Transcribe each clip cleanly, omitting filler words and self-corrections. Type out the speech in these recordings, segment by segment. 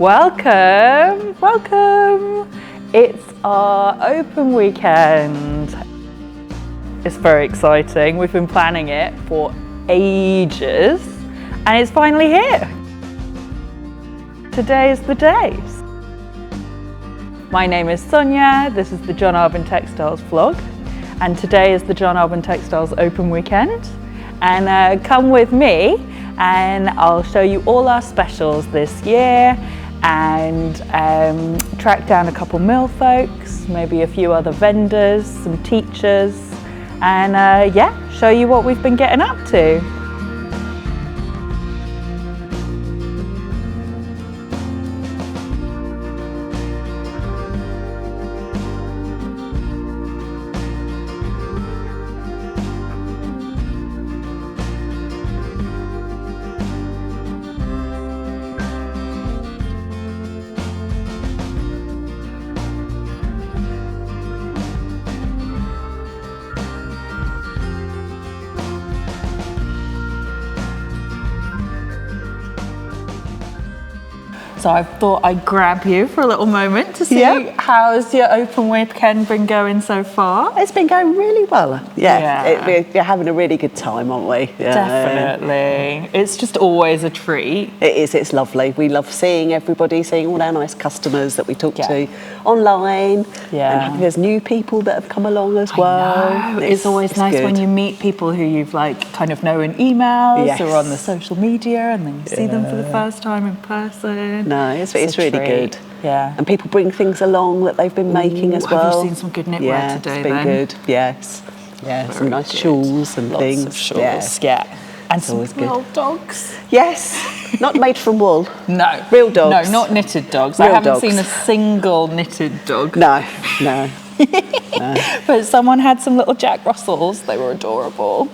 Welcome, welcome. It's our open weekend. It's very exciting. We've been planning it for ages and it's finally here. Today is the day. My name is Sonia, this is the John Arbon Textiles vlog, and today is the John Arbon Textiles open weekend. And come with me and I'll show you all our specials this year and track down a couple mill folks, maybe a few other vendors, some teachers, and yeah, show you what we've been getting up to. So I thought I'd grab you for a little moment to see how's your open weekend been going so far? It's been going really well. We're having a really good time, aren't we? Yeah. Definitely. It's just always a treat. It is, it's lovely. We love seeing everybody, seeing all our nice customers that we talk to online. Yeah. And there's new people that have come along as well. It's always nice when you meet people who you've kind of know in emails or on the social media, and then you see them for the first time in person. No, it's really good. Yeah. And people bring things along that they've been making as well. Have you seen some good knitwear today? It's been good. Yes. Yeah, some nice shawls and things. Lots of shawls. Yeah. And some real dogs. Yes. Not made from wool. No. Real dogs. No, not knitted dogs. Real I haven't dogs. seen a single knitted dog. No. But someone had some little Jack Russells. They were adorable.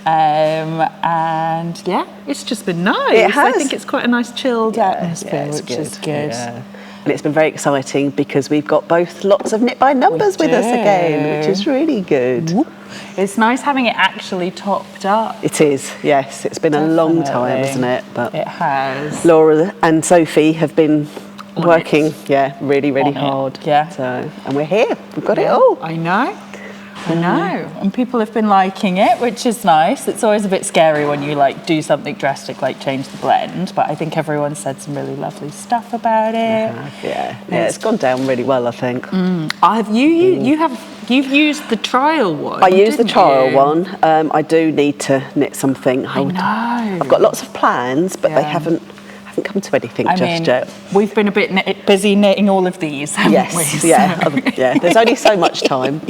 And yeah, it's just been nice. It has. I think it's quite a nice chilled atmosphere, which is good. Yeah. And it's been very exciting because we've got both lots of knit by numbers with us again, which is really good. It's nice having it actually topped up. It is, yes. It's been a long time, hasn't it? But it has. Laura and Sophie have been working, really hard. Yeah. So, and we're here. We've got it all. I know. And people have been liking it, which is nice. It's always a bit scary when you do something drastic, like change the blend, but I think everyone said some really lovely stuff about it. It's gone down really well, I think. You've used the trial one. I used the trial one. I do need to knit something. I know. I've got lots of plans, but they haven't come to anything just yet. We've been a bit busy knitting all of these, haven't we? Yeah. There's only so much time.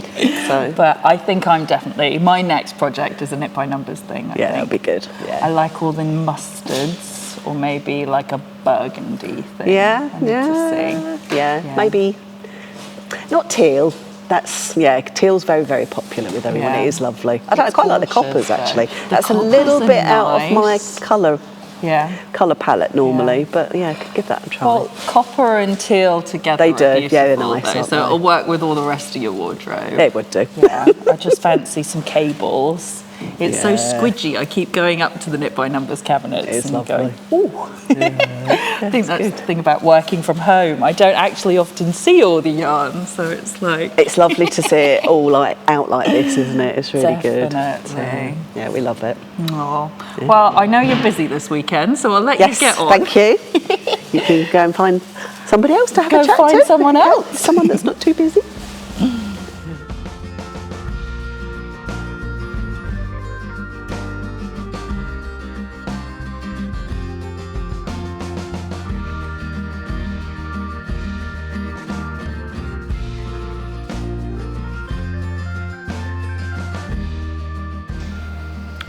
So. But I think my next project is a knit by numbers thing. It'll be good. Yeah. I like all the mustards, or maybe like a burgundy thing. Yeah. Maybe not teal. Teal's very, very popular with everyone. It is lovely. I quite like the coppers actually. That's a little bit out of my colour palette normally, but I could give that a try. Well, copper and teal together. They do, they're nice. So it'll work with all the rest of your wardrobe. It would do. Yeah, I just fancy some cables. It's so squidgy. I keep going up to the knit by numbers cabinets. It's and lovely. Going, ooh. I think that's the thing about working from home. I don't actually often see all the yarn, so it's it's lovely to see it all out like this, isn't it? It's really good. Definitely. Yeah, we love it. Oh. Well, I know you're busy this weekend, so I'll let you get on. Thank you. You can go and find somebody else to have a chat to. Go find someone else. Someone that's not too busy.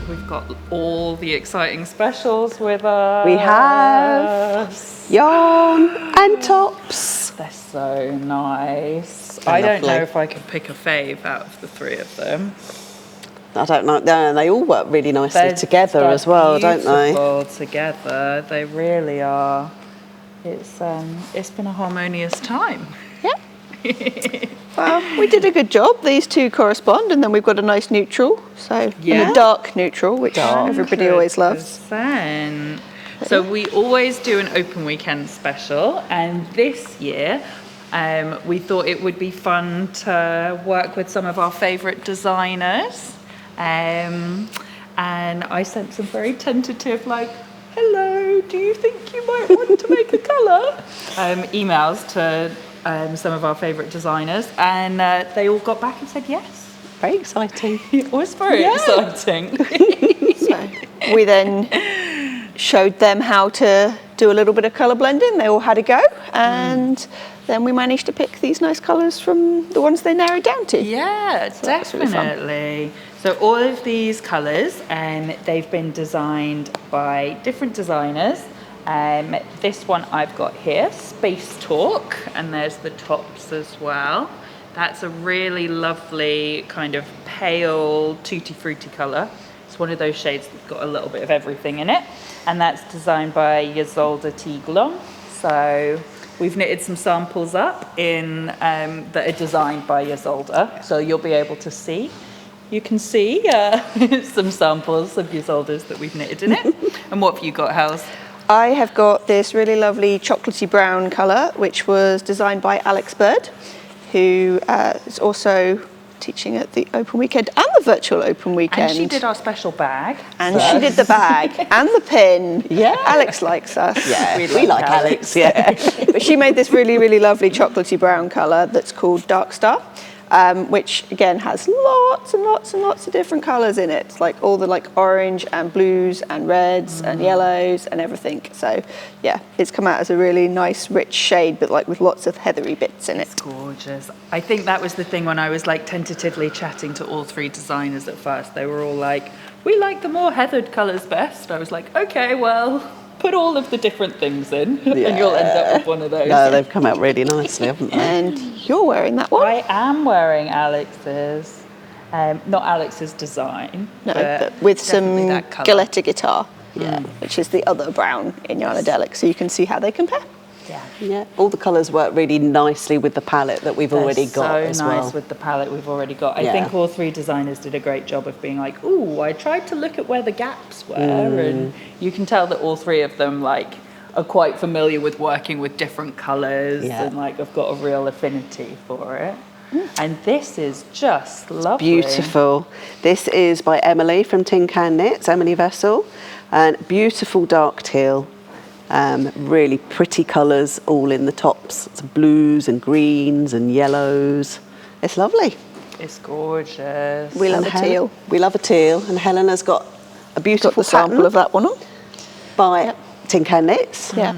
We've got all the exciting specials with us. We have yarn and tops. They're so nice. They're I don't lovely. know if I could pick a fave out of the three of them. I don't know. They all work really nicely together as well, don't they? Beautiful together. They really are. It's been a harmonious time. Yeah. Well, we did a good job. These two correspond, and then we've got a nice neutral. So, and a dark neutral, which everybody always loves. So we always do an open weekend special, and this year we thought it would be fun to work with some of our favourite designers. And I sent some very tentative, like, hello, do you think you might want to make a colour? Emails to some of our favourite designers, and they all got back and said yes. Very exciting. It was very exciting. So we then showed them how to do a little bit of colour blending. They all had a go, and then we managed to pick these nice colours from the ones they narrowed down to. Yeah, So that was really definitely. So all of these colours, they've been designed by different designers. This one I've got here, Space Toque, and there's the tops as well. That's a really lovely kind of pale tutti frutti colour. It's one of those shades that's got a little bit of everything in it, and that's designed by Ysolda Tiglon. So we've knitted some samples up in that are designed by Ysolda, so you'll be able to see. You can see some samples of Ysolda's that we've knitted in it. And what have you got, Hels? I have got this really lovely chocolatey brown colour, which was designed by Aleks Byrd, who is also teaching at the open weekend and the virtual open weekend. And she did our special bag. And she did the bag and the pin. Yeah. Aleks likes us. Yeah, we like Aleks, yeah. But she made this really, really lovely chocolatey brown colour that's called Dark Star, which again has lots and lots and lots of different colours in it. It's like all the like orange and blues and reds and yellows and everything. So yeah, it's come out as a really nice rich shade, but like with lots of heathery bits in it. It's gorgeous. I think that was the thing when I was like tentatively chatting to all three designers at first. They were all like, we like the more heathered colours best. I was like, okay, well, put all of the different things in and you'll end up with one of those. No, they've come out really nicely, haven't they? And you're wearing that one. I am wearing Alex's, not Alex's design. No, but but with some definitely that colour. Galetta guitar, which is the other brown in Yarnadelic, so you can see how they compare. Yeah. Yeah, all the colours work really nicely with the palette that we've already got as so well. nice with the palette we've already got. I Yeah. think all three designers did a great job of being like, ooh, I tried to look at where the gaps were, and you can tell that all three of them like are quite familiar with working with different colours and like have got a real affinity for it. And this is just lovely. Beautiful. This is by Emily from Tin Can Knits, Emily Vessel, and beautiful dark teal. Really pretty colours all in the tops. It's blues and greens and yellows. It's lovely. It's gorgeous. We love And a teal. We love a teal, and Helena's got a beautiful Got the sample pattern of that one on. by Tin Can Knits. Yeah.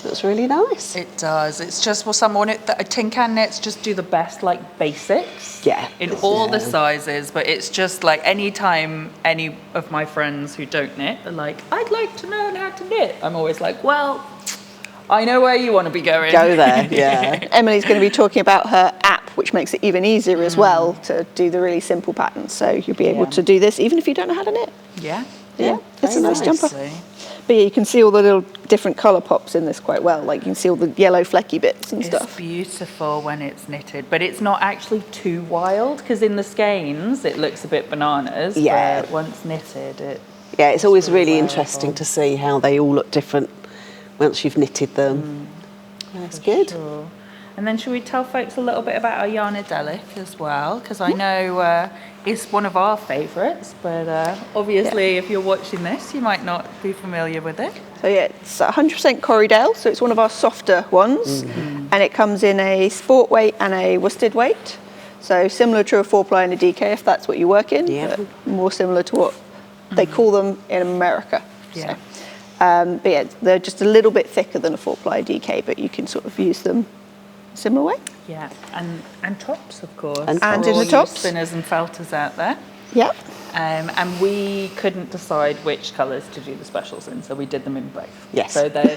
That's really nice. It does. It's just, well, someone at Tin Can Knits just do the best, like, basics. Yeah. In all the sizes, but it's just like anytime any of my friends who don't knit are like, I'd like to learn how to knit. I'm always like, well, I know where you want to be going. Go there, yeah. Emily's going to be talking about her app, which makes it even easier as well to do the really simple patterns. So you'll be able to do this even if you don't know how to knit. Yeah. Yeah, it's a nice jumper. Nicely. But yeah, you can see all the little different colour pops in this quite well. Like you can see all the yellow flecky bits and It's stuff. beautiful when it's knitted, but it's not actually too wild because in the skeins it looks a bit bananas. Yeah. But once knitted, Yeah, it's always really wearable. interesting to see how they all look different once you've knitted them. That's good. Sure. And then should we tell folks a little bit about our Yarnadelic as well? Because I know it's one of our favourites, but obviously if you're watching this, you might not be familiar with it. So yeah, it's 100% Corriedale, so it's one of our softer ones. And it comes in a sport weight and a worsted weight. So similar to a 4-ply and a DK if that's what you work in, Yeah. but more similar to what they call them in America. Yeah. So, but yeah, they're just a little bit thicker than a 4-ply DK, but you can sort of use them similar way. Yeah, and tops, of course. And For tops. in the all you tops. spinners and felters out there. Yeah. And we couldn't decide which colours to do the specials in, so we did them in both. Yes. So they're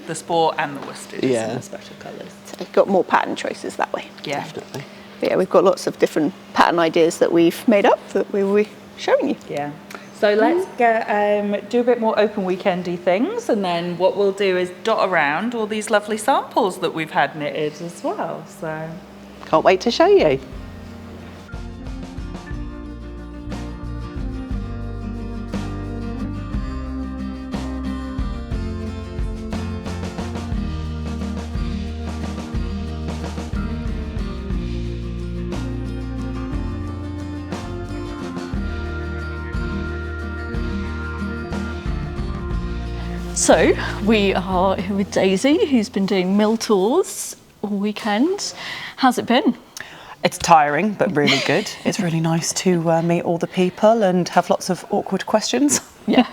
the sport and the worsted is in the special colours. So we've got more pattern choices that way. Yeah. Definitely. But yeah, we've got lots of different pattern ideas that we've made up that we will be showing you. Yeah. So let's get do a bit more open weekendy things, and then what we'll do is dot around all these lovely samples that we've had knitted as well. So Can't wait to show you. So we are here with Daisy, who's been doing mill tours all weekend. How's it been? It's tiring, but really good. It's really nice to meet all the people and have lots of awkward questions. Yeah.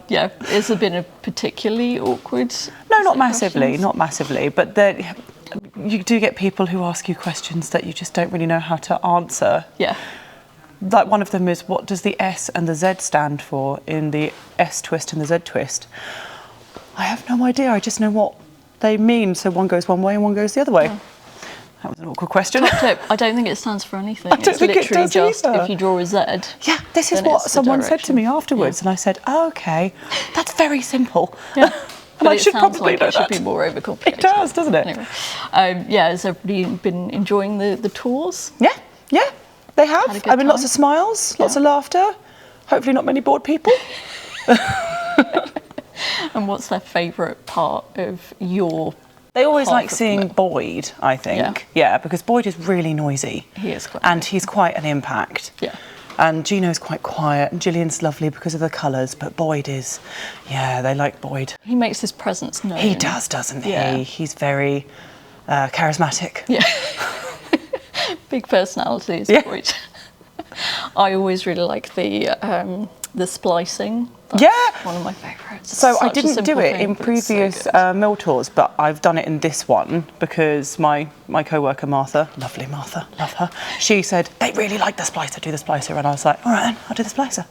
Yeah. Has there been a particularly awkward? No, not massively, not massively. But you do get people who ask you questions that you just don't really know how to answer. Yeah. Like one of them is, what does the S and the Z stand for in the S twist and the Z twist? I have no idea. I just know what they mean. So one goes one way and one goes the other way. Oh. That was an awkward question. Top tip, I don't think it stands for anything. I don't think it does just either. If you draw a Z. Yeah, this is what someone said to me afterwards, and I said, oh, okay, that's very simple. Yeah. And I should probably know it should be more overcomplicated. It does, doesn't it? Anyway, yeah, has everybody been enjoying the tours? Yeah, yeah, they have. I mean, lots of smiles, lots of laughter, hopefully not many bored people. And what's their favourite part of your... They always like seeing Boyd, I think. Yeah, because Boyd is really noisy. He is quite. And he's quite an impact. Yeah. And Gino's quite quiet, and Gillian's lovely because of the colours, but Boyd is, yeah, they like Boyd. He makes his presence known. He does, doesn't he? Yeah. He's very charismatic. Yeah. Big personalities, Boyd. I always really like the splicing. That's one of my favourites. So I didn't do it in previous mill tours, but I've done it in this one because my co-worker Martha, lovely Martha, love her, she said, they really like the splicer, do the splicer. And I was like, all right then, I'll do the splicer.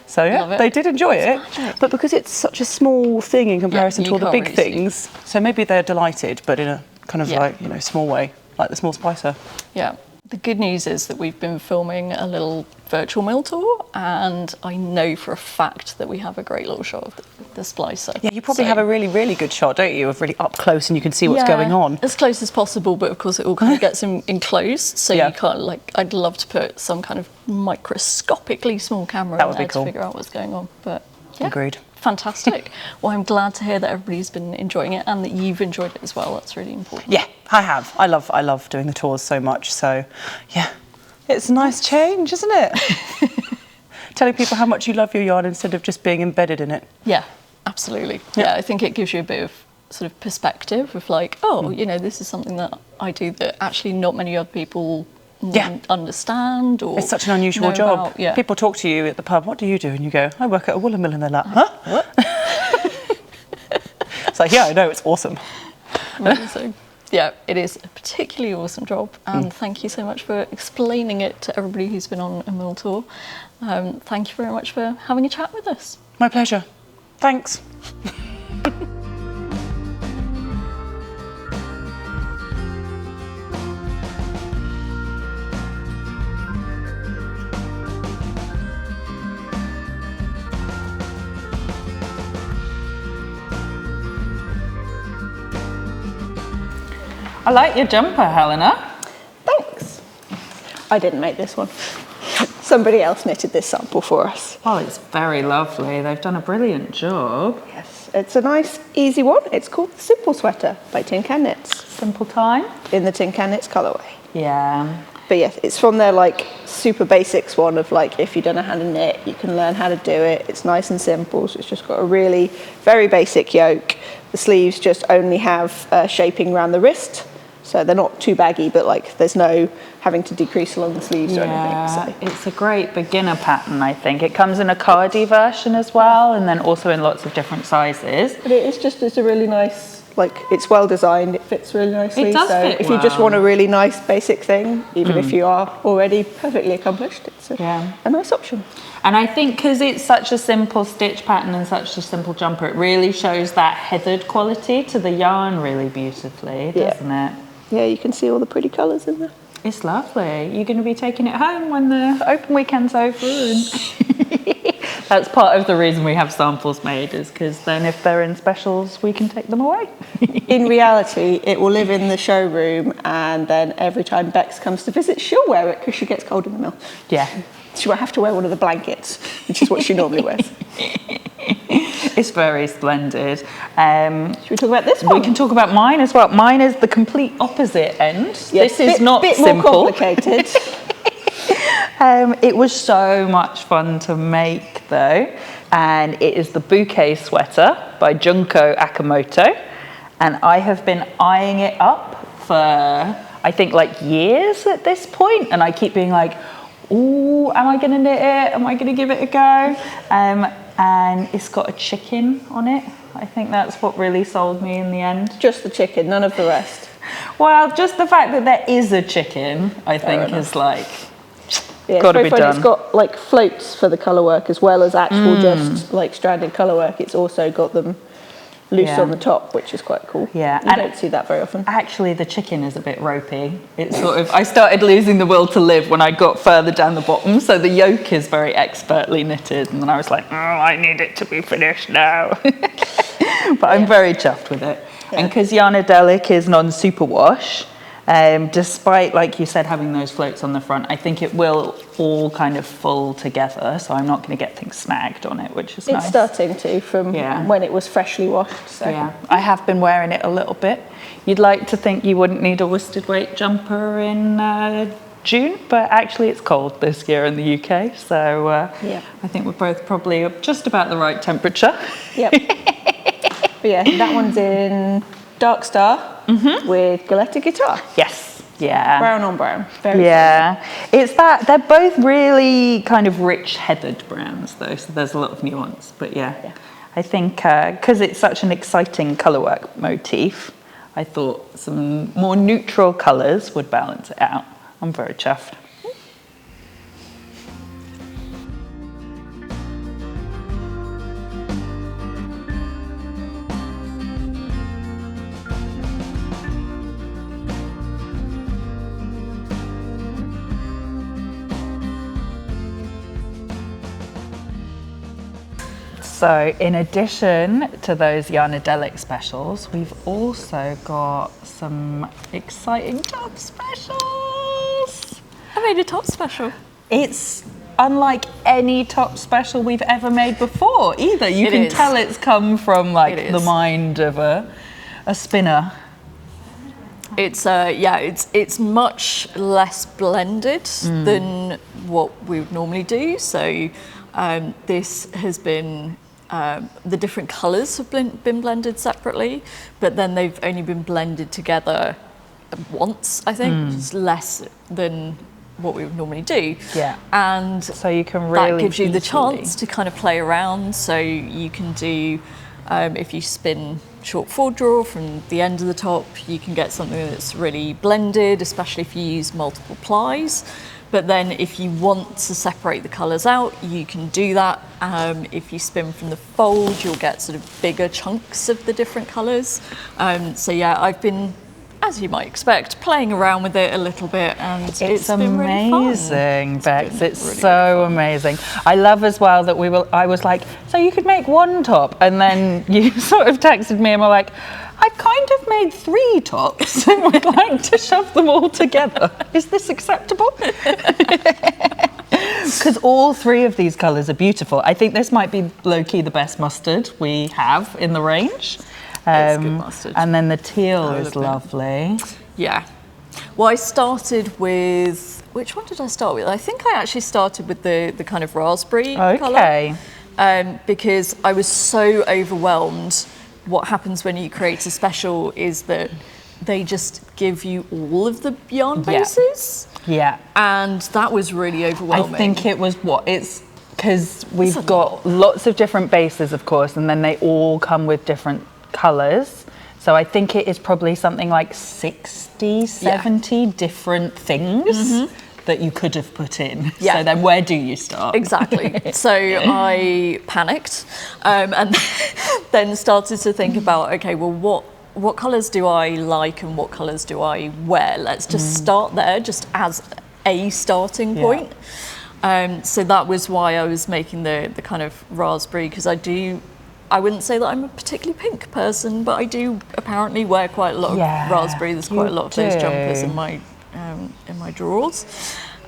So yeah, they did enjoy it. But because it's such a small thing in comparison to all the big things, so maybe they're delighted, but in a kind of like, you know, small way, like the small splicer. Yeah. The good news is that we've been filming a little virtual mill tour, and I know for a fact that we have a great little shot of the splicer. Yeah, you probably have a really, really good shot, don't you? Of really up close and you can see what's going on. As close as possible, but of course it all kind of gets enclosed, so you can't, like, I'd love to put some kind of microscopically small camera in there to figure out what's going on. But yeah. Agreed. Fantastic. Well, I'm glad to hear that everybody's been enjoying it and that you've enjoyed it as well. That's really important. Yeah, I have. I love doing the tours so much. So, yeah, it's a nice change, isn't it? Telling people how much you love your yarn instead of just being embedded in it. Yeah, absolutely. Yeah, I think it gives you a bit of sort of perspective of like, oh, you know, this is something that I do that actually not many other people understand, or it's such an unusual job. About, people talk to you at the pub, what do you do? And you go, I work at a woolen mill. And they're like, huh? What? It's like, yeah, I know, it's awesome. Amazing. Yeah, it is a particularly awesome job, and thank you so much for explaining it to everybody who's been on a mill tour. Thank you very much for having a chat with us. My pleasure. Thanks. I like your jumper, Helena. Thanks. I didn't make this one. Somebody else knitted this sample for us. Oh, it's very lovely. They've done a brilliant job. Yes, it's a nice, easy one. It's called the Simple Sweater by Tin Can Knits. Simple time. In the Tin Can Knits colourway. Yeah. But yes, it's from their like super basics one of like, if you don't know how to knit, you can learn how to do it. It's nice and simple, so it's just got a really very basic yoke. The sleeves just only have shaping around the wrist. So they're not too baggy, but like there's no having to decrease along the sleeves or anything. So it's a great beginner pattern, I think. It comes in a cardi version as well, and then also in lots of different sizes. But it's a really nice, like it's well designed, it fits really nicely. It does fit if you just want a really nice basic thing, even if you are already perfectly accomplished, it's a nice option. And I think because it's such a simple stitch pattern and such a simple jumper, it really shows that heathered quality to the yarn really beautifully, doesn't it? Yeah, you can see all the pretty colours in there. It's lovely. You're going to be taking it home when the open weekend's over. And that's part of the reason we have samples made, is because then if they're in specials, we can take them away. In reality, it will live in the showroom, and then every time Becks comes to visit, she'll wear it because she gets cold in the mill. Yeah. She won't have to wear one of the blankets, which is what she normally wears. It's very splendid. Should we talk about this one? We can talk about mine as well. Mine is the complete opposite end. Yes, this is not bit simple. More complicated. It was so much fun to make though. and it is the Bouquet sweater by Junko Okamoto, and I have been eyeing it up for I think like years at this point, and I keep being like, ooh, am I gonna knit it? Am I gonna give it a go? And it's got a chicken on it. I think that's what really sold me in the end. Just the chicken, none of the rest. Well, just the fact that there is a chicken, I think is like, yeah, gotta be funny. done. It's got like floats for the colour work as well as actual just like stranded colour work. It's also got them loose on the top, which is quite cool. Yeah, you don't see that very often. Actually, the chicken is a bit ropey. It's sort of, I started losing the will to live when I got further down the bottom, so the yoke is very expertly knitted, and then I was like, oh, I need it to be finished now. But I'm very chuffed with it. Yeah. And because Yarnadelic is non-superwash, despite, like you said, having those floats on the front, I think it will all kind of full together, so I'm not going to get things snagged on it, which is nice. It's starting to from when it was freshly washed. So. Yeah, I have been wearing it a little bit. You'd like to think you wouldn't need a worsted weight jumper in June, but actually it's cold this year in the UK, so I think we're both probably just about the right temperature. Yep. But yeah, that one's in Dark Star with Galetta Guitar. Yes. Yeah. Brown on brown. Very It's that they're both really kind of rich heathered browns though, so there's a lot of nuance. But yeah. I think because it's such an exciting colourwork motif, I thought some more neutral colours would balance it out. I'm very chuffed. So in addition to those Yarnadelic specials, we've also got some exciting top specials. I made a top special. It's unlike any top special we've ever made before either. You can tell it's come from like the mind of a spinner. It's it's much less blended than what we would normally do. So this has been the different colours have been blended separately, but then they've only been blended together once, I think, just less than what we would normally do. Yeah. And so you can really that gives you the chance to kind of play around. So you can do, if you spin short forward draw from the end of the top, you can get something that's really blended, especially if you use multiple plies. But then if you want to separate the colours out, you can do that. If you spin from the fold, you'll get sort of bigger chunks of the different colours. So yeah, I've been, as you might expect, playing around with it a little bit, and it's been really fun. Amazing, Becks. It's really so amazing. I love as well that I was like, so you could make one top, and then you sort of texted me and were like, I've kind of made 3 tops and would like to shove them all together. Is this acceptable? Because all 3 of these colours are beautiful. I think this might be low-key the best mustard we have in the range. It's good mustard. And then the teal is lovely. Yeah. Well, I started with, which one did I start with? I think I actually started with the kind of raspberry colour. Because I was so overwhelmed. What happens when you create a special is that they just give you all of the yarn bases. Yeah. And that was really overwhelming. I think it was it's because we've got lots of different bases, of course, and then they all come with different colours. So I think it is probably something like 60, 70 different things that you could have put in. Yeah. So then where do you start? Exactly. So I panicked and then started to think about, okay, well, what colours do I like and what colours do I wear? Let's just start there, just as a starting point. So that was why I was making the kind of raspberry, because I wouldn't say that I'm a particularly pink person, but I do apparently wear quite a lot of raspberry. There's quite a lot of those jumpers in my drawers.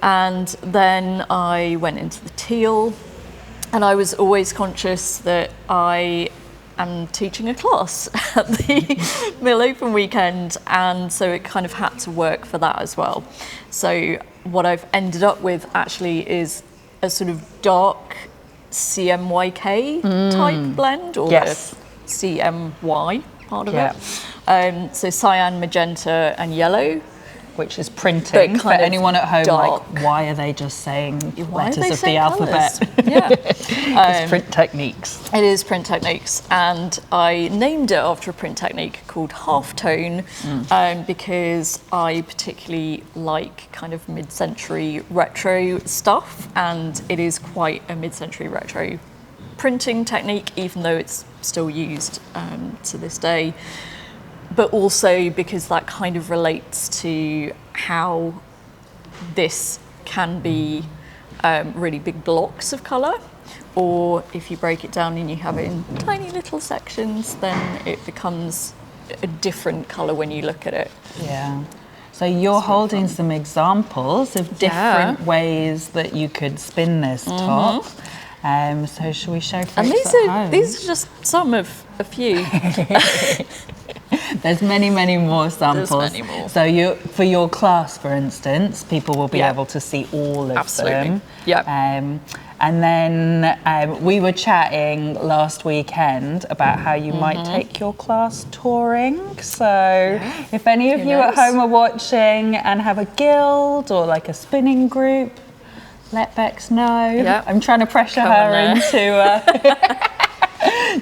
And then I went into the teal, and I was always conscious that I am teaching a class at the Mill Open weekend, and so it kind of had to work for that as well. So what I've ended up with actually is a sort of dark CMYK type blend, or Yes. the CMY part of Yeah. it. So cyan, magenta, and yellow. Which is printing. But For kind of anyone at home, dark. like, why are they just saying Why are letters they of the saying alphabet? colours? Yeah. It's print techniques. It is print techniques, and I named it after a print technique called halftone because I particularly like kind of mid-century retro stuff, and it is quite a mid-century retro printing technique, even though it's still used to this day. But also because that kind of relates to how this can be really big blocks of colour, or if you break it down and you have it in tiny little sections, then it becomes a different colour when you look at it. Yeah. So you're holding some examples of different ways that you could spin this top. So shall we show folks And at home? these are just some of a few. There's many, many more samples. There's many more. So for your class, for instance, people will be Yeah. able to see all of Absolutely. them. Yeah. And then we were chatting last weekend about how you might take your class touring. So if any of Who you at knows? home are watching and have a guild or like a spinning group, let Becks know. Yeah. I'm trying to pressure Come her on into...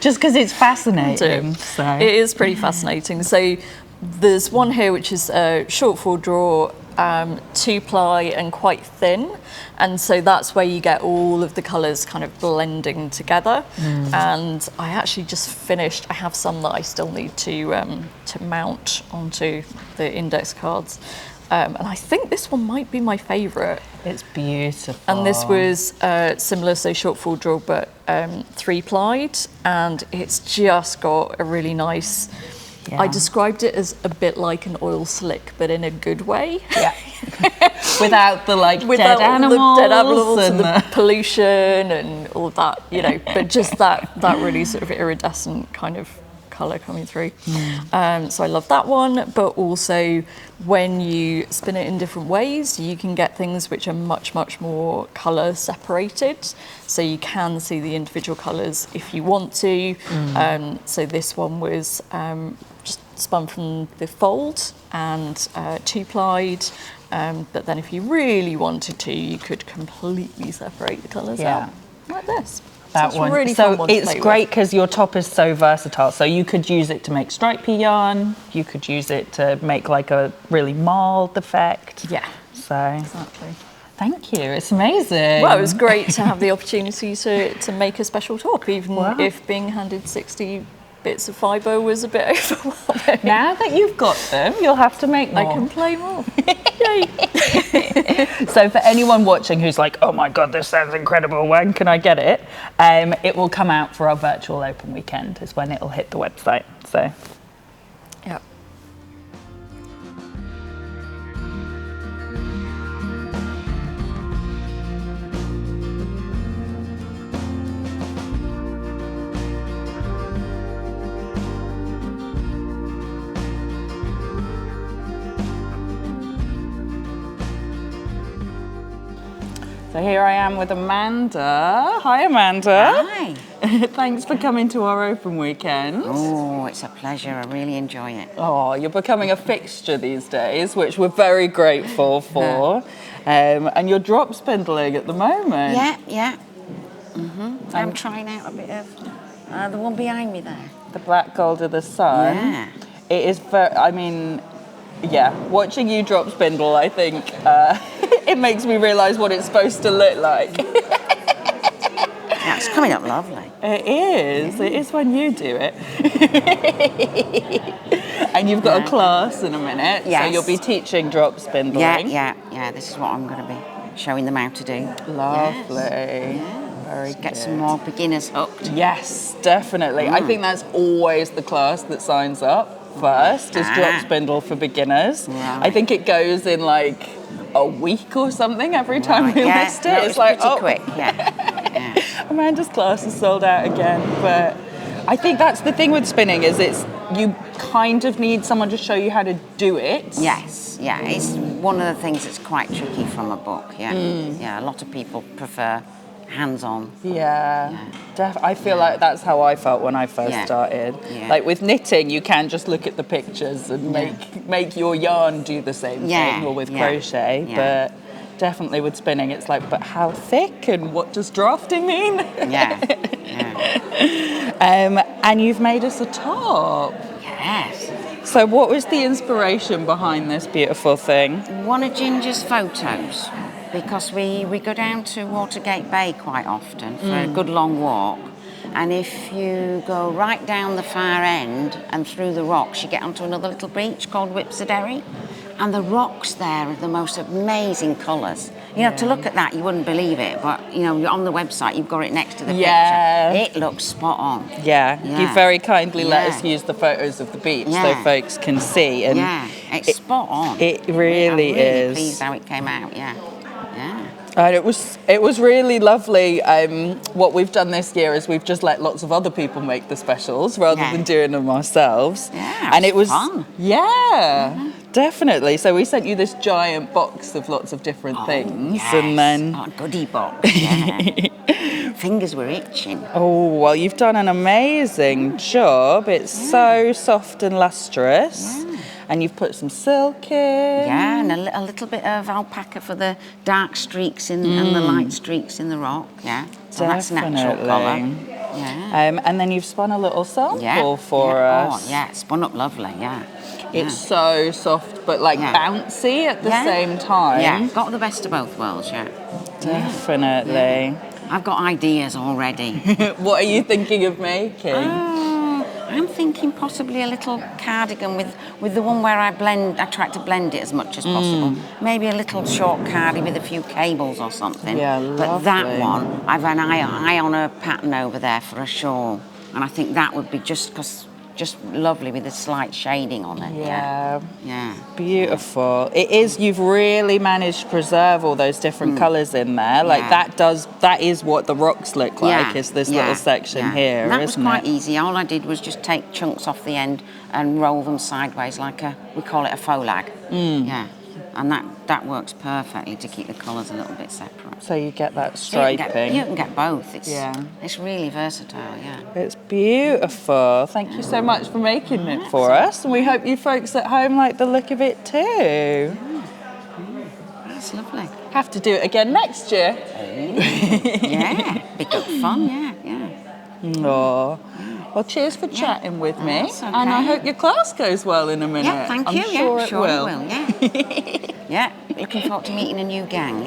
just because it's fascinating. So. It is pretty fascinating. So there's one here which is a shortfall draw, 2-ply and quite thin, and so that's where you get all of the colours kind of blending together. And I actually just finished. I have some that I still need to mount onto the index cards. And I think this one might be my favourite. It's beautiful. And this was similar, so shortfall draw, but 3-plied, and it's just got a really nice. Yeah. I described it as a bit like an oil slick, but in a good way. Yeah. Without the Without dead animals, all the dead animals and and the pollution and all of that, you know, but just that really sort of iridescent kind of colour coming through. So I love that one, but also when you spin it in different ways, you can get things which are much, much more colour separated. So you can see the individual colours if you want to. So this one was just spun from the fold and 2-plied. But then if you really wanted to, you could completely separate the colours out, like this. That it's one. really so fun one to it's play great with. because your top is so versatile. So you could use it to make stripy yarn. You could use it to make like a really mild effect. Yeah, So exactly. thank you. It's amazing. Well, it was great to have the opportunity to make a special top, even Wow. if being handed 60 bits of fibre was a bit overwhelming. Now that you've got them, you'll have to make more. I can play more. Yay! So for anyone watching who's like, oh my God, this sounds incredible, when can I get it? It will come out for our virtual open weekend is when it'll hit the website. So Yeah. So here I am with Amanda. Hi, Amanda. Hi. Thanks for coming to our open weekend. Oh, it's a pleasure. I really enjoy it. Oh, you're becoming a fixture these days, which we're very grateful for. And you're drop spindling at the moment. Yeah. I'm trying out a bit of the one behind me there. The black gold of the sun. Yeah. It is very, I mean, yeah, watching you drop spindle, I think it makes me realise what it's supposed to look like. Yeah, it's coming up lovely. It is. It is when you do it. And you've got a class in a minute, so Yes. you'll be teaching drop spindling. Yeah. This is what I'm going to be showing them how to do. Lovely. Yes. Very Get good. some more beginners hooked. Yes, definitely. I think that's always the class that signs up first, is drop spindle for beginners. Right. I think it goes in like a week or something every time Right, we yeah. list it. No, It's like, pretty oh, quick. Yeah. Amanda's class is sold out again. But I think that's the thing with spinning is you kind of need someone to show you how to do it. Yes. Yeah. It's one of the things that's quite tricky from a book. Yeah. Yeah. A lot of people prefer hands-on. Yeah. I feel like that's how I felt when I first started. Yeah. Like with knitting, you can just look at the pictures and make your yarn do the same thing, or with crochet, but definitely with spinning, it's like, but how thick and what does drafting mean? And you've made us a top. Yes. So what was the inspiration behind this beautiful thing? One of Ginger's photos, because we go down to Watergate Bay quite often for a good long walk. And if you go right down the far end and through the rocks, you get onto another little beach called Whipsodary. And the rocks there are the most amazing colours. You know, to look at that, you wouldn't believe it, but, you know, you're on the website, you've got it next to the picture. It looks spot on. You very kindly let us use the photos of the beach so folks can see. And it's spot on. It really I'm really pleased how it came out, And it was really lovely. What we've done this year is we've just let lots of other people make the specials rather than doing them ourselves. And it was fun. Definitely. So we sent you this giant box of lots of different things, and then a goodie box. Fingers were itching. Oh well, you've done an amazing job. It's so soft and lustrous. And you've put some silk in. Yeah, and a little bit of alpaca for the dark streaks in and the light streaks in the rock. Yeah, so that's natural colour. And then you've spun a little sample for us. Oh, yeah, it's spun up lovely. It's so soft, but like bouncy at the same time. Yeah, got the best of both worlds. Definitely. I've got ideas already. What are you thinking of making? I'm thinking possibly a little cardigan with the one where I try to blend it as much as possible. Maybe a little short cardi with a few cables or something. But that one, I've an eye on a pattern over there for a shawl, and I think that would be just lovely with a slight shading on it. Beautiful. It is. You've really managed to preserve all those different colours in there. Like that is what the rocks look like. Is this little section here? And that was quite it? easy. All I did was just take chunks off the end and roll them sideways like we call it a faux lag. And that works perfectly to keep the colours a little bit separate. So you get that striping. You can get both. It's really versatile, It's beautiful. Thank you so much for making it for us. And we hope you folks at home like the look of it too. That's lovely. Have to do it again next year. Be good fun, Oh. Well, cheers for chatting with me. Okay. And I hope your class goes well in a minute. Yeah, thank you. I'm sure it will. Yeah, looking forward to meeting a new gang,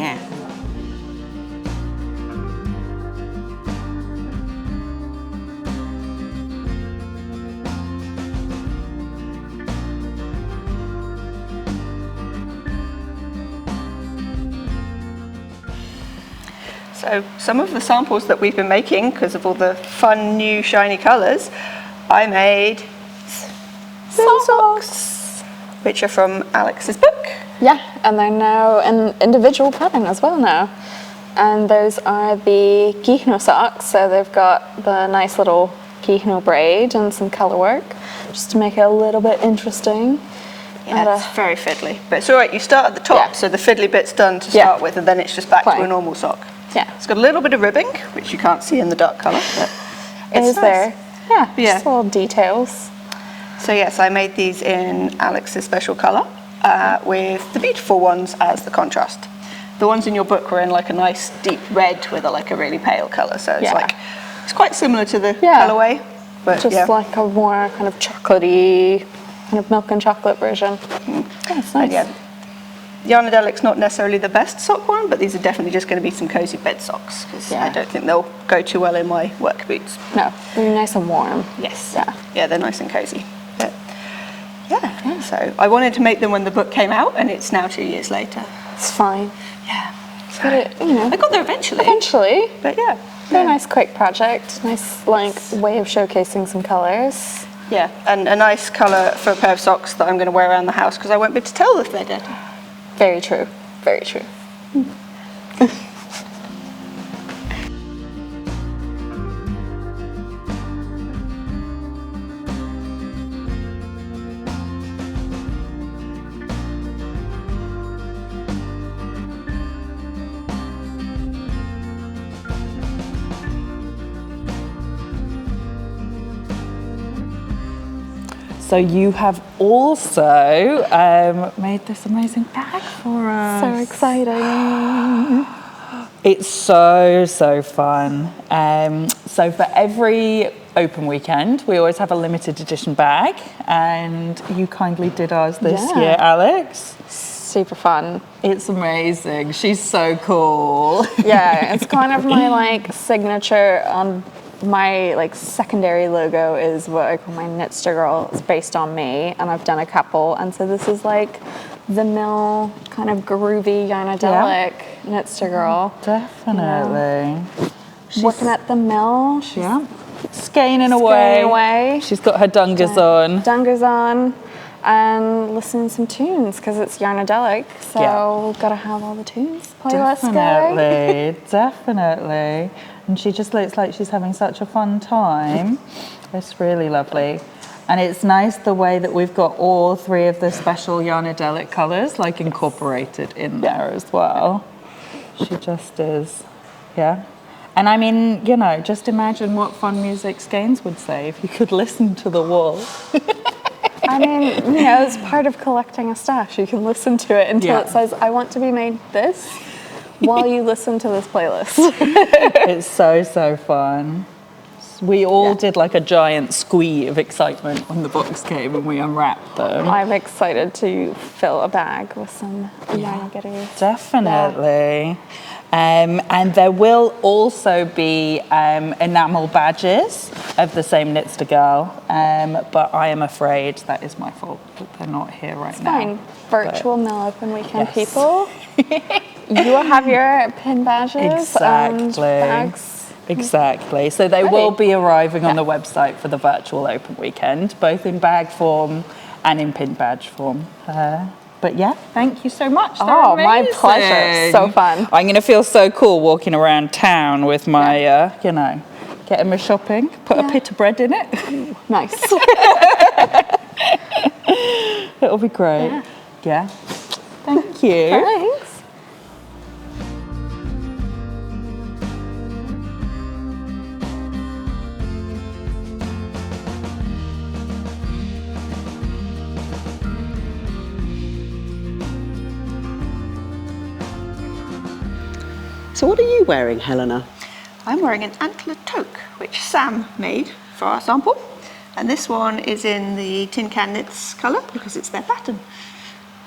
So some of the samples that we've been making, because of all the fun new shiny colours, I made some socks, which are from Aleks's book. Yeah, and they're now an individual pattern as well now. And those are the Kihnu socks, so they've got the nice little Kihnu braid and some colour work, just to make it a little bit interesting. Yeah, it's very fiddly, but it's all right. You start at the top, so the fiddly bit's done to start with, and then it's just back to a normal sock. Yeah. It's got a little bit of ribbing, which you can't see in the dark colour, but it is nice. there. Yeah, just little details. So yes, I made these in Alex's special colour, with the beautiful ones as the contrast. The ones in your book were in like a nice deep red with a really pale colour, so it's it's quite similar to the colourway, but just like a more kind of chocolatey, kind of milk and chocolate version. Yeah, it's nice. And Yarnadelic's not necessarily the best sock one, but these are definitely just going to be some cosy bed socks, because I don't think they'll go too well in my work boots. No, they're nice and warm. Yes. Yeah, they're nice and cosy. But so I wanted to make them when the book came out, and it's now 2 years later. It's fine. Yeah. But I got there eventually. But they're a nice quick project. Nice way of showcasing some colours. Yeah, and a nice colour for a pair of socks that I'm going to wear around the house, because I won't be able to tell if they're dirty. Very true. Very true. So you have also made this amazing bag for us. So exciting. It's so fun. So for every open weekend, we always have a limited edition bag, and you kindly did ours this year, Aleks. Super fun. It's amazing. She's so cool. Yeah, it's kind of my like signature on my like secondary logo is what I call my Knitster Girl. It's based on me, and I've done a couple, and so this is like the mill kind of groovy Yarnadelic Knitster Girl. Definitely. She's working at the mill. Skeining away. She's got her dungas on. Dungas on. And listening to some tunes because it's Yarnadelic, so we've got to have all the tunes playlist going. Definitely. And she just looks like she's having such a fun time. It's really lovely. And it's nice the way that we've got all three of the special Yarnadelic colours like incorporated in there as well. She just is, And I mean, you know, just imagine what fun music Skeins would say if you could listen to the wall. I mean, you know, it's part of collecting a stash. You can listen to it until it says, I want to be made this, while you listen to this playlist. It's so fun. We all did like a giant squee of excitement when the box came and we unwrapped them. I'm excited to fill a bag with some yarn goodies. Definitely. And there will also be enamel badges of the same Knitster Girl, but I am afraid that is my fault that they're not here right now. Fine. Virtual mill open weekend people. You will have your pin badges and bags. Exactly. So they will be arriving on the website for the virtual open weekend, both in bag form and in pin badge form. But thank you so much. Oh, my pleasure. So fun. I'm going to feel so cool walking around town with my, you know, getting my shopping, put a bit of bread in it. Nice. It'll be great. Yeah. Thank you. Thanks. So what are you wearing, Helena? I'm wearing an Antler Toque, which Sam made for our sample. And this one is in the Tin Can Knits colour because it's their pattern.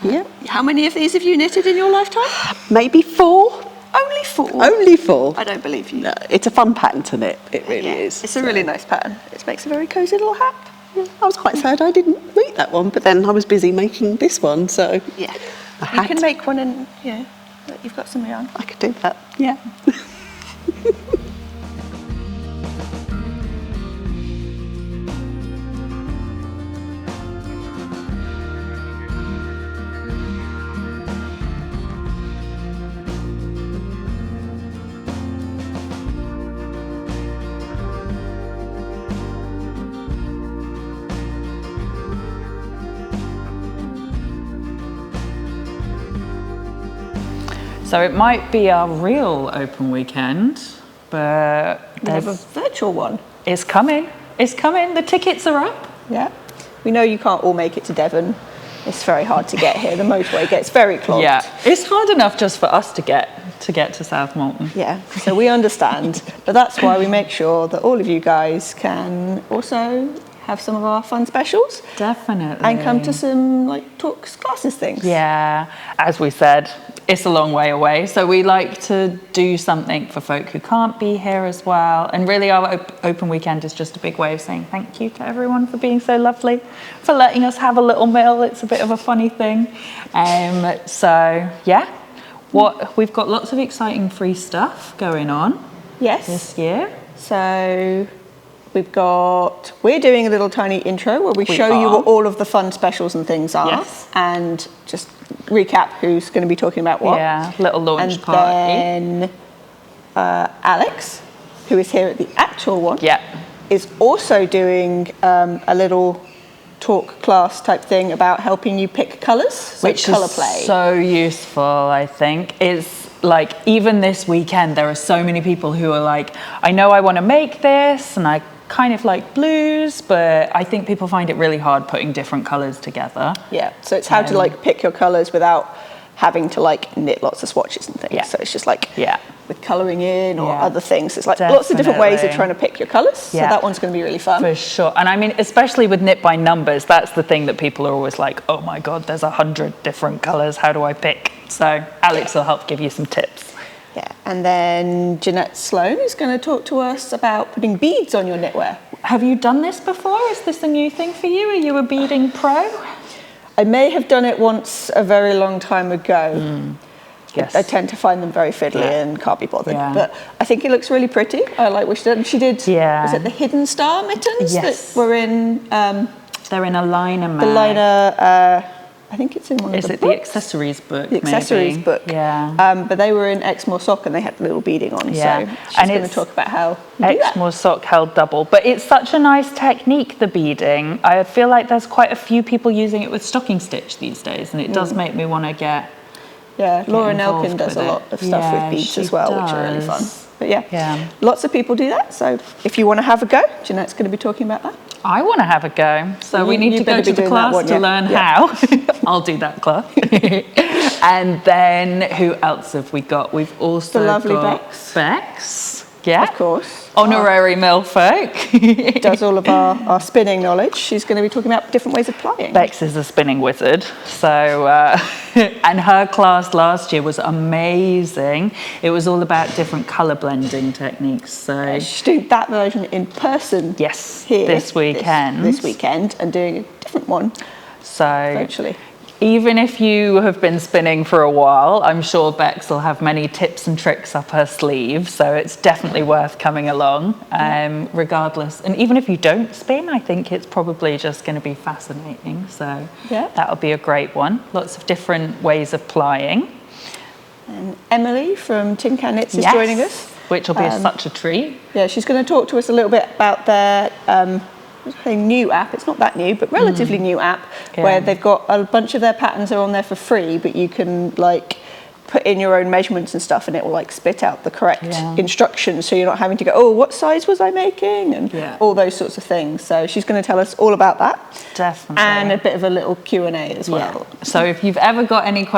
Yeah. How many of these have you knitted in your lifetime? Maybe 4. Only 4? Only 4. I don't believe you. No, it's a fun pattern to knit. It really is. It's a really nice pattern. It makes a very cosy little hat. Yeah, I was quite sad I didn't make that one, but then I was busy making this one, so... Yeah. I You can make one and, you've got some yarn. I could do that, yeah. So it might be our real open weekend, but We have a virtual one. it's coming. It's coming. The tickets are up. Yeah. We know you can't all make it to Devon. It's very hard to get here. The motorway gets very clogged. Yeah, it's hard enough just for us to get to South Molton. Yeah, so we understand. But that's why we make sure that all of you guys can also have some of our fun specials. Definitely. And come to some talks, classes things. Yeah, as we said, it's a long way away. So we like to do something for folk who can't be here as well. And really our open weekend is just a big way of saying thank you to everyone for being so lovely, for letting us have a little meal. It's a bit of a funny thing. We've got lots of exciting free stuff going on this year. So we're doing a little tiny intro where we show you what all of the fun specials and things are. Yes. And just recap who's going to be talking about what. Yeah, little launch and party. And then Aleks, who is here at the actual one, is also doing a little talk class type thing about helping you pick colours, which colour is play. so useful, I think. It's even this weekend, there are so many people who are like, I know I want to make this and I kind of like blues, but I think people find it really hard putting different colours together. Yeah, so it's how to like pick your colours without having to like knit lots of swatches and things. Yeah. So it's just like Yeah. with colouring in or Yeah. other things. It's like lots of different ways of Definitely. trying to pick your colours. So Yeah. that one's going to be really fun. For sure. And I mean, especially with knit by numbers, that's the thing that people are always like, oh my God, there's 100 different colours. How do I pick? So Aleks will help give you some tips. Yeah, and then Jeanette Sloan is going to talk to us about putting beads on your knitwear. Have you done this before? Is this a new thing for you? Are you a beading pro? I may have done it once a very long time ago. Yes. I tend to find them very fiddly Yeah. and can't be bothered. Yeah. But I think it looks really pretty. I like what she did. She did, Yeah. was it the Hidden Star mittens Yes. that were in They're in a liner mag. the liner, I think it's in one Is of the it the books. accessories book? The accessories maybe? book. Yeah. But they were in Exmoor sock and they had the little beading on. Yeah. So she's And going to it's talk about how you do that. Exmoor sock held double, but it's such a nice technique, the beading. I feel like there's quite a few people using it with stocking stitch these days, and it does make me want to get. Yeah, Laura involved Nelkin does with a lot it. of stuff Yeah, with beads she as well, which are really fun. does. But yeah, Yeah. lots of people do that. So if you want to have a go, Jeanette's going to be talking about that. I want to have a go, so we You- need you to go better to be the doing that class one, to yeah. learn Yeah. how. I'll do that class. And then who else have we got? We've also The lovely got Becks. Becks, yeah, Of course. honorary millfolk. Does all of our spinning knowledge. She's going to be talking about different ways of plying. Becks is a spinning wizard, so and her class last year was amazing. It was all about different colour blending techniques. So She's doing that version in person. yes, Here this weekend. This weekend, and doing a different one So virtually. even if you have been spinning for a while, I'm sure Becks will have many tips and tricks up her sleeve. So it's definitely worth coming along, regardless. And even if you don't spin, I think it's probably just going to be fascinating. So Yeah. that'll be a great one. Lots of different ways of plying. And Emily from Tin Can Knits is Yes, joining us. which will be such a treat. Yeah, she's going to talk to us a little bit about their new app. It's not that new, but relatively new app Yeah. where they've got a bunch of their patterns are on there for free, but you can like put in your own measurements and stuff, and it will like spit out the correct Yeah. instructions, so you're not having to go, oh, what size was I making, and Yeah. all those sorts of things. So she's going to tell us all about that. Definitely. And a bit of a little Q&A as well. So if you've ever got any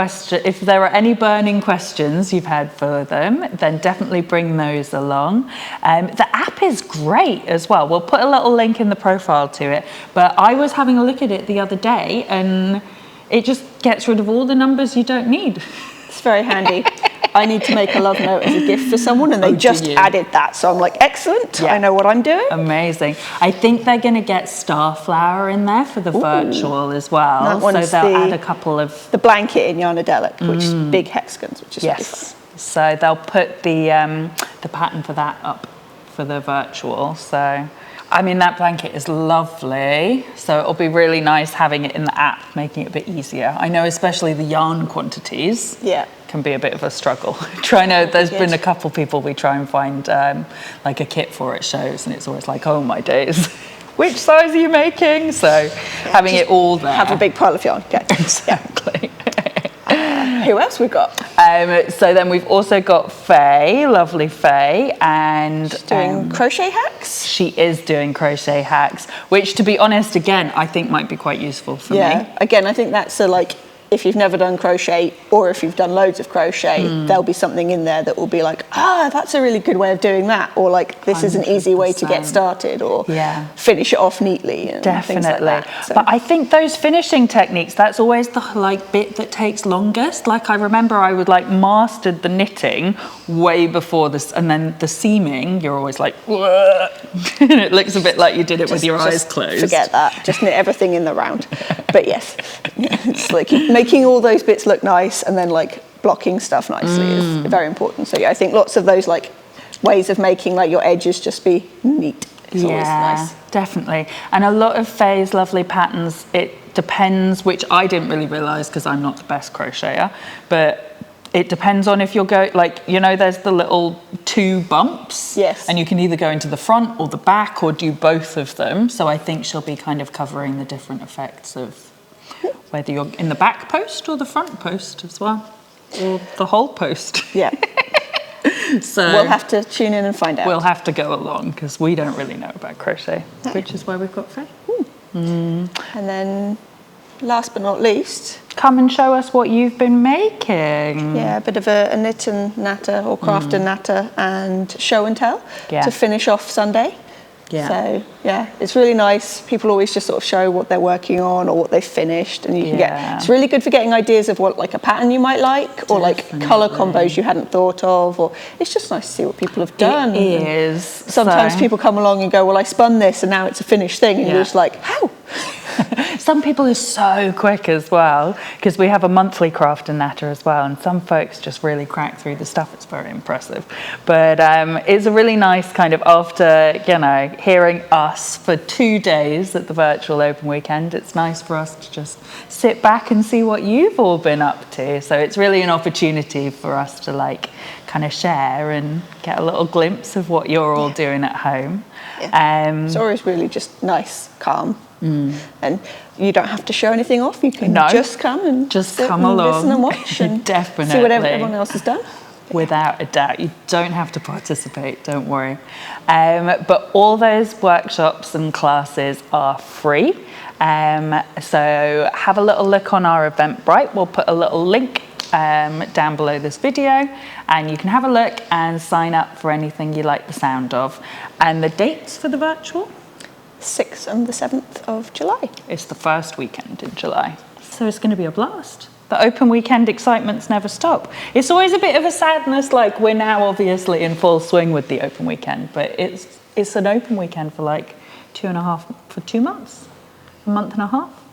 if there are any burning questions you've had for them, then definitely bring those along. The app is great as well. We'll put a little link in the profile to it. But I was having a look at it the other day, and it just gets rid of all the numbers you don't need. It's very handy. I need to make a love note as a gift for someone, and they do just you? added that. So I'm like, excellent. Yeah. I know what I'm doing. Amazing. I think they're going to get Starflower in there for the virtual as well. That So one's they'll the- add a couple of The blanket in Yarnadelic, which is big hexagons, which is really fun. yes. So they'll put the pattern for that up for the virtual. So, I mean, that blanket is lovely. So it'll be really nice having it in the app, making it a bit easier. I know especially the yarn quantities Yeah. can be a bit of a struggle. There's been a couple people we try and find like a kit for at shows, and it's always like, oh my days. Which size are you making? So having it all there. Have a big pile of yarn. Okay. Exactly. Who else we got? So then we've also got Faye, lovely Faye, and Doing crochet hacks. she is doing crochet hacks, which, to be honest, again, I think might be quite useful for me. Again, I think that's if you've never done crochet, or if you've done loads of crochet, there'll be something in there that will be like, that's a really good way of doing that, or like, this is an easy way to get 100%. started, or Yeah. finish it off neatly, and things like Definitely. that. So, But I think those finishing techniques, that's always the bit that takes longest. Like, I remember I would mastered the knitting way before this, and then the seaming, you're always like, "Whoa." And it looks a bit like you did it with your eyes closed. Forget that. Just knit everything in the round. But yes, it's like making all those bits look nice, and then blocking stuff nicely is very important. So yeah, I think lots of those ways of making your edges just be neat. It's always nice. Definitely. And a lot of Faye's lovely patterns, it depends, which I didn't really realise because I'm not the best crocheter, but it depends on if you're there's the little 2 bumps. Yes. And you can either go into the front or the back or do both of them. So I think she'll be kind of covering the different effects of whether you're in the back post or the front post as well, or the whole post. Yeah. So we'll have to tune in and find out. we'll have to go along because we don't really know about crochet, which is why we've got Faye. And then, last but not least, Come and show us what you've been making. yeah, a bit of a knit and natter or craft and natter and show and tell to finish off Sunday. Yeah. So yeah, it's really nice. People always just sort of show what they're working on or what they've finished, and you can get. It's really good for getting ideas of what like a pattern you might like, or like colour combos you hadn't thought of, or it's just nice to see what people have done. It is. Sometimes people come along and go, well, I spun this and now it's a finished thing, and you're just like, how? Some people are so quick as well, because we have a monthly craft and natter as well, and some folks just really crack through the stuff. It's very impressive. But it's a really nice kind of, after, you know, hearing us for 2 days at the virtual open weekend, it's nice for us to just sit back and see what you've all been up to. So it's really an opportunity for us to like kind of share and get a little glimpse of what you're all doing at home. It's always really just nice, calm. And you don't have to show anything off. You can just come and just sit come and along, listen and watch and definitely see what everyone else has done. Without a doubt, you don't have to participate. Don't worry. But all those workshops and classes are free. So have a little look on our Eventbrite. We'll put a little link down below this video, and you can have a look and sign up for anything you like the sound of. And the dates for the virtual? 6th and the 7th of July. It's the first weekend in July. So it's going to be a blast. The open weekend excitements never stop. It's always a bit of a sadness, like we're now obviously in full swing with the open weekend, but it's an open weekend for like 2 months, a month and a half.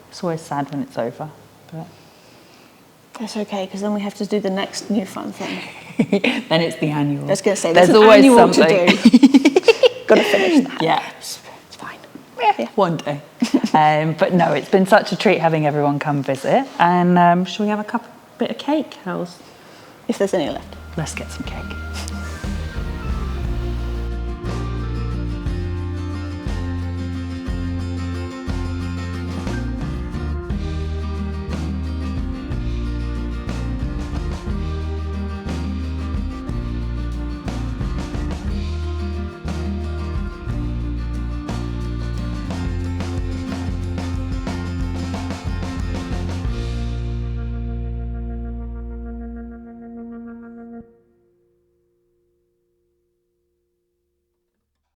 It's always sad when it's over, but that's okay, because then we have to do the next new fun thing. then it's the annual. I was going to say, there's an always annual something to do. Got to finish that. Yeah. It's fine. Yeah, one day. But no, it's been such a treat having everyone come visit. And shall we have a bit of cake, Hells? If there's any left. Let's get some cake.